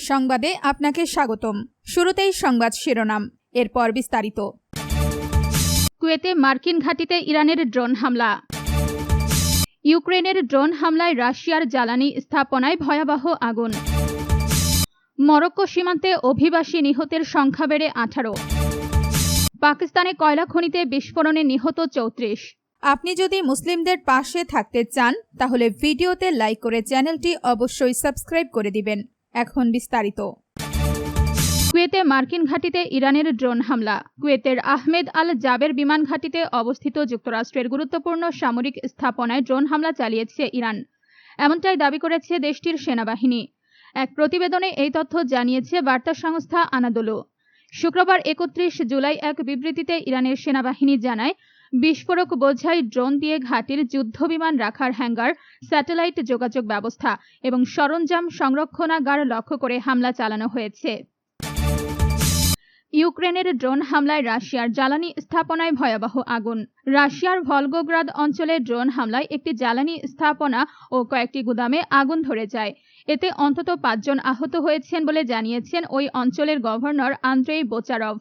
সংবাদে আপনাকে স্বাগতম। শুরুতেই সংবাদ শিরোনাম, এরপর বিস্তারিত। কুয়েতে মার্কিন ঘাঁটিতে ইরানের ড্রোন হামলা। ইউক্রেনের ড্রোন হামলায় রাশিয়ার জ্বালানি স্থাপনায় ভয়াবহ আগুন। মরক্কো সীমান্তে অভিবাসী নিহতের সংখ্যা বেড়ে 18। পাকিস্তানে কয়লা খনিতে বিস্ফোরণে নিহত 34। আপনি যদি মুসলিমদের পাশে থাকতে চান তাহলে ভিডিওতে লাইক করে চ্যানেলটি অবশ্যই সাবস্ক্রাইব করে দিবেন। এখন বিস্তারিত। কুয়েতে মার্কিন ঘাঁটিতে ইরানের ড্রোন হামলা। কুয়েতের আহমেদ আল জাবের বিমান ঘাঁটিতে অবস্থিত যুক্তরাষ্ট্রের গুরুত্বপূর্ণ সামরিক স্থাপনায় ড্রোন হামলা চালিয়েছে ইরান, এমনটাই দাবি করেছে দেশটির সেনাবাহিনী। এক প্রতিবেদনে এই তথ্য জানিয়েছে বার্তা সংস্থা আনাদোলু। শুক্রবার 31 জুলাই এক বিবৃতিতে ইরানের সেনাবাহিনী জানায়, বিস্ফোরক বোঝাই ড্রোন দিয়ে ঘাঁটির যুদ্ধবিমান রাখার হ্যাঙ্গার, স্যাটেলাইট যোগাযোগ ব্যবস্থা এবং সরঞ্জাম সংরক্ষণাগার লক্ষ্য করে হামলা চালানো হয়েছে। ইউক্রেনের ড্রোন হামলায় রাশিয়ার জ্বালানি স্থাপনায় ভয়াবহ আগুন। রাশিয়ার ভলগোগ্রাদ অঞ্চলে ড্রোন হামলায় একটি জ্বালানি স্থাপনা ও কয়েকটি গুদামে আগুন ধরে যায়। এতে অন্তত 5 জন আহত হয়েছেন বলে জানিয়েছেন ওই অঞ্চলের গভর্নর আন্দ্রেই বোচারভ।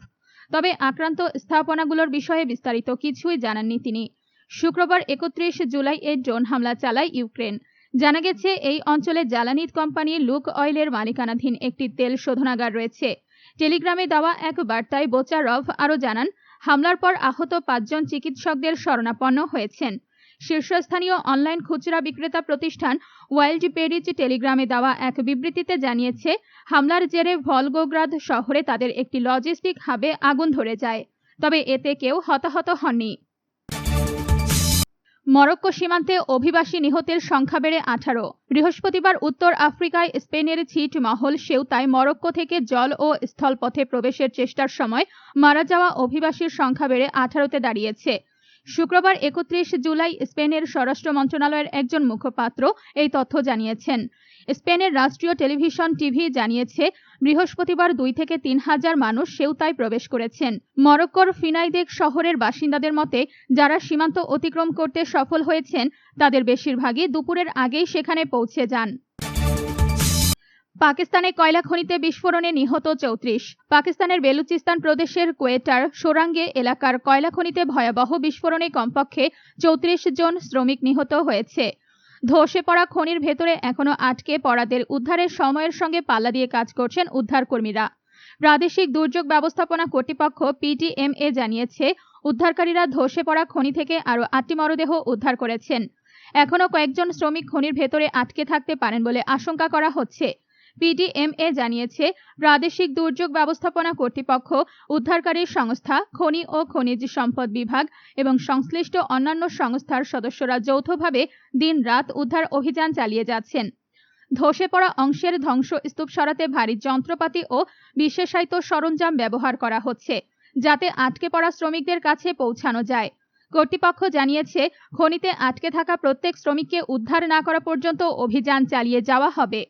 তবে আক্রান্ত স্থাপনাগুলোর বিষয়ে বিস্তারিত কিছুই জানাননি তিনি। শুক্রবার 31 জুলাই এই ড্রোন হামলা চালায় ইউক্রেন। জানা গেছে, এই অঞ্চলে জ্বালানি কোম্পানি লুক অয়েলের মালিকানাধীন একটি তেল শোধনাগার রয়েছে। টেলিগ্রামে দেওয়া এক বার্তায় বোচারভ আরও জানান, হামলার পর আহত 5 জন চিকিৎসকদের শরণাপন্ন হয়েছেন। শীর্ষস্থানীয় অনলাইন খুচরা বিক্রেতা প্রতিষ্ঠান ওয়াইল্ড পেরিজ টেলিগ্রামে দেওয়া এক বিবৃতিতে জানিয়েছে, হামলার জেরে ভলগোগ্রাদ শহরে তাদের একটি লজিস্টিক হাবে আগুন ধরে যায়। তবে এতে কেউ হতাহত হননি। মরক্কো সীমান্তে অভিবাসী নিহতের সংখ্যা বেড়ে 18। বৃহস্পতিবার উত্তর আফ্রিকায় স্পেনের ছিটমহল সেউতায় মরক্কো থেকে জল ও স্থলপথে প্রবেশের চেষ্টার সময় মারা যাওয়া অভিবাসীর সংখ্যা বেড়ে 18তে দাঁড়িয়েছে। শুক্রবার 31 জুলাই স্পেনের স্বরাষ্ট্র মন্ত্রণালয়ের একজন মুখপাত্র এই তথ্য জানিয়েছেন। স্পেনের রাষ্ট্রীয় টেলিভিশন টিভি জানিয়েছে, বৃহস্পতিবার 2 থেকে 3 হাজার মানুষ সেউতায় প্রবেশ করেছেন। মরক্কোর ফিনাইদেক শহরের বাসিন্দাদের মতে, যারা সীমান্ত অতিক্রম করতে সফল হয়েছেন তাদের বেশিরভাগই দুপুরের আগেই সেখানে পৌঁছে যান। পাকিস্তানে কয়লা খনিতে বিস্ফোরণে নিহত 34। পাকিস্তানের বেলুচিস্তান প্রদেশের কোয়েটার সোরাঙ্গে এলাকার কয়লা খনিতে ভয়াবহ বিস্ফোরণে কমপক্ষে 34 জন শ্রমিক নিহত হয়েছে। ধসে পড়া খনির ভেতরে এখনও আটকে পড়াদের উদ্ধারের সময়ের সঙ্গে পাল্লা দিয়ে কাজ করছেন উদ্ধারকর্মীরা। প্রাদেশিক দুর্যোগ ব্যবস্থাপনা কর্তৃপক্ষ PTMA জানিয়েছে, উদ্ধারকারীরা ধসে পড়া খনি থেকে আরও 8টি মরদেহ উদ্ধার করেছেন। এখনও কয়েকজন শ্রমিক খনির ভেতরে আটকে থাকতে পারেন বলে আশঙ্কা করা হচ্ছে। PTMA জানিয়েছে, প্রাদেশিক দুর্যোগ ব্যবস্থাপনা কর্তৃপক্ষ, উদ্ধারকারী সংস্থা, খনি ও খনিজ সম্পদ বিভাগ এবং সংশ্লিষ্ট অন্যান্য সংস্থার সদস্যরা যৌথভাবে দিন-রাত উদ্ধার অভিযান চালিয়ে যাচ্ছেন। ধসে পড়া অংশের ধ্বংসস্তূপ সরাতে ভারী যন্ত্রপাতি ও বিশেষায়িত সরঞ্জাম ব্যবহার করা হচ্ছে, যাতে আটকে পড়া শ্রমিকদের কাছে পৌঁছানো যায়। কর্তৃপক্ষ জানিয়েছে, খনিতে আটকে থাকা প্রত্যেক শ্রমিককে উদ্ধার না করা পর্যন্ত অভিযান চালিয়ে যাওয়া হবে।